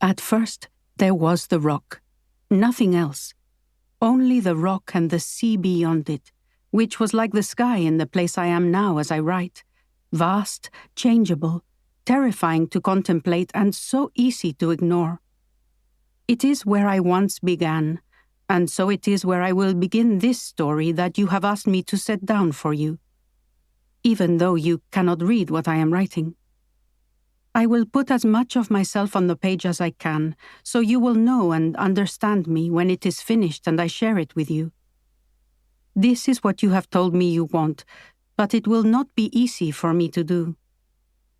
At first, there was the rock. Nothing else. Only the rock and the sea beyond it, which was like the sky in the place I am now as I write. Vast, changeable, terrifying to contemplate, and so easy to ignore. It is where I once began, and so it is where I will begin this story that you have asked me to set down for you, even though you cannot read what I am writing. I will put as much of myself on the page as I can, so you will know and understand me when it is finished and I share it with you. This is what you have told me you want, but it will not be easy for me to do.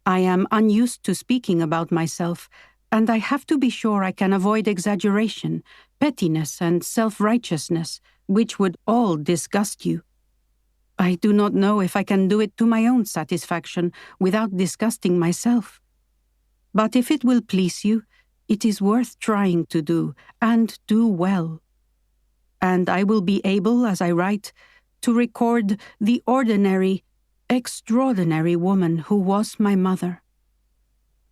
I am unused to speaking about myself, and I have to be sure I can avoid exaggeration, pettiness, and self-righteousness, which would all disgust you. I do not know if I can do it to my own satisfaction without disgusting myself. But if it will please you, it is worth trying to do, and do well. And I will be able, as I write, to record the ordinary, extraordinary woman who was my mother.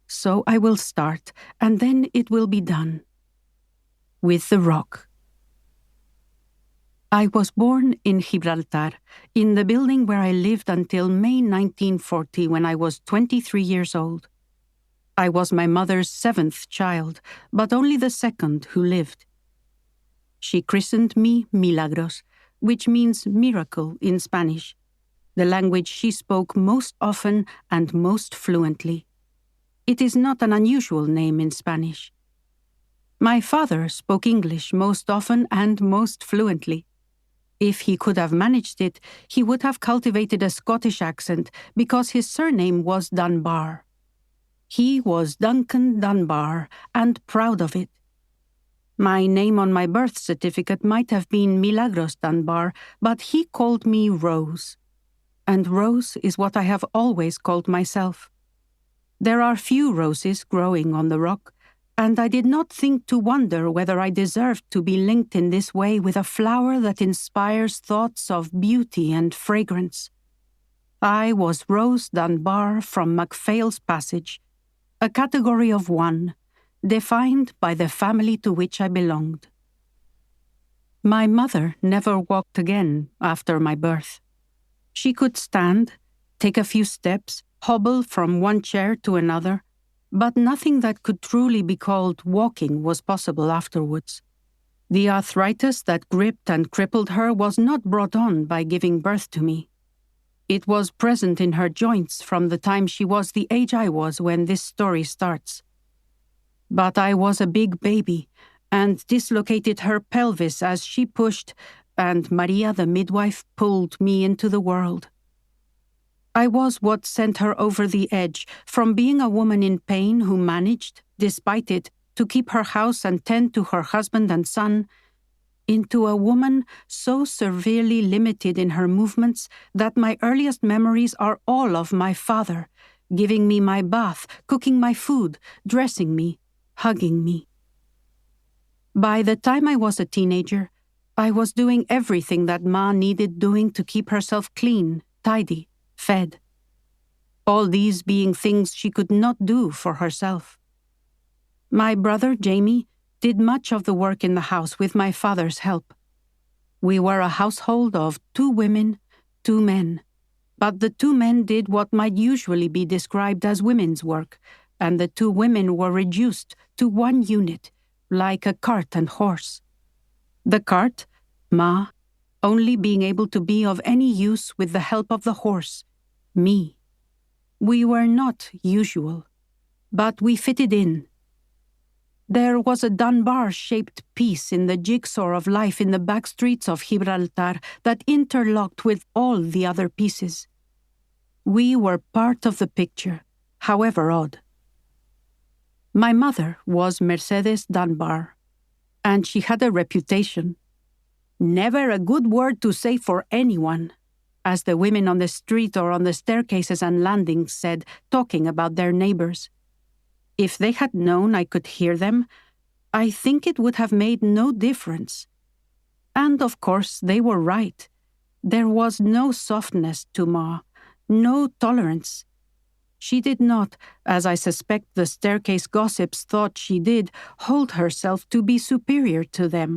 So I will start, and then it will be done. With the rock. I was born in Gibraltar, in the building where I lived until May 1940, when I was 23 years old. I was my mother's 7th child, but only the 2nd who lived. She christened me Milagros, which means miracle in Spanish, the language she spoke most often and most fluently. It is not an unusual name in Spanish. My father spoke English most often and most fluently. If he could have managed it, he would have cultivated a Scottish accent because his surname was Dunbar. He was Duncan Dunbar, and proud of it. My name on my birth certificate might have been Milagros Dunbar, but he called me Rose. And Rose is what I have always called myself. There are few roses growing on the rock, and I did not think to wonder whether I deserved to be linked in this way with a flower that inspires thoughts of beauty and fragrance. I was Rose Dunbar from McPhail's Passage, a category of one, defined by the family to which I belonged. My mother never walked again after my birth. She could stand, take a few steps, hobble from one chair to another, but nothing that could truly be called walking was possible afterwards. The arthritis that gripped and crippled her was not brought on by giving birth to me. It was present in her joints from the time she was the age I was when this story starts. But I was a big baby, and dislocated her pelvis as she pushed, and Maria the midwife pulled me into the world. I was what sent her over the edge, from being a woman in pain who managed, despite it, to keep her house and tend to her husband and son, into a woman so severely limited in her movements that my earliest memories are all of my father, giving me my bath, cooking my food, dressing me, hugging me. By the time I was a teenager, I was doing everything that Ma needed doing to keep herself clean, tidy, fed. All these being things she could not do for herself. My brother, Jamie, did much of the work in the house with my father's help. We were a household of 2 women, 2 men, but the 2 men did what might usually be described as women's work, and the 2 women were reduced to one unit, like a cart and horse. The cart, Ma, only being able to be of any use with the help of the horse, me. We were not usual, but we fitted in. There was a Dunbar-shaped piece in the jigsaw of life in the back streets of Gibraltar that interlocked with all the other pieces. We were part of the picture, however odd. My mother was Mercedes Dunbar, and she had a reputation. Never a good word to say for anyone, as the women on the street or on the staircases and landings said, talking about their neighbors. If they had known I could hear them, I think it would have made no difference. And of course they were right. There was no softness to Ma, no tolerance. She did not, as I suspect the staircase gossips thought she did, hold herself to be superior to them.